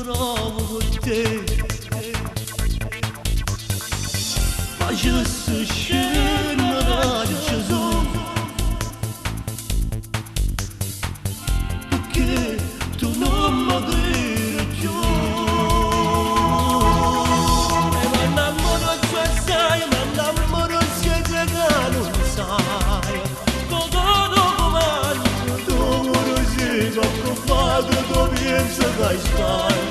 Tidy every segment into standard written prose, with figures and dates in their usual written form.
trovo te, ma je suis scena Gesù, perché tu non mi credi più. E mi innamoro già sai, mi innamoro sia che non sai, todo comando, tu così troppo fatto, tu pensi che stai.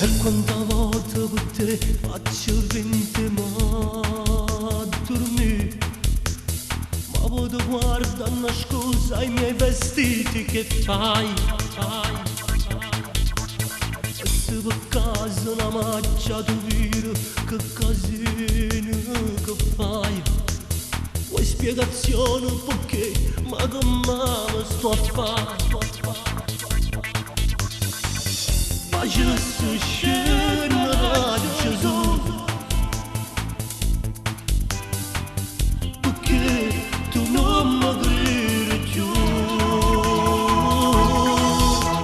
E quante volte per te faccio finta ma dormire, ma poi ti guardo a nascosta ai miei vestiti che fai. E se per caso una macchia tu viro, che casino che fai. Vuoi spiegazione perché, ma che male sto a fare? Ma je suis scena Gesù, perché tu non mi credi più.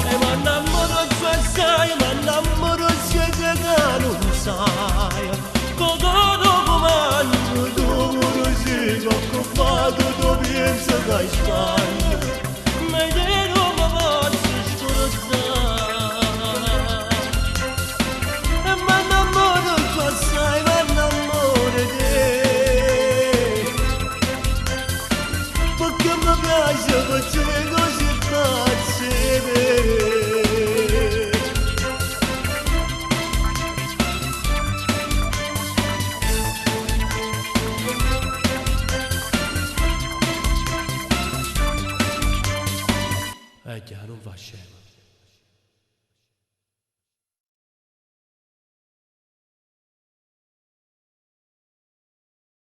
E mi innamoro già sai, mi innamoro sia che non sai, todo comando, tu così troppo fatto, tu pensi che stai. Già non fa scemo.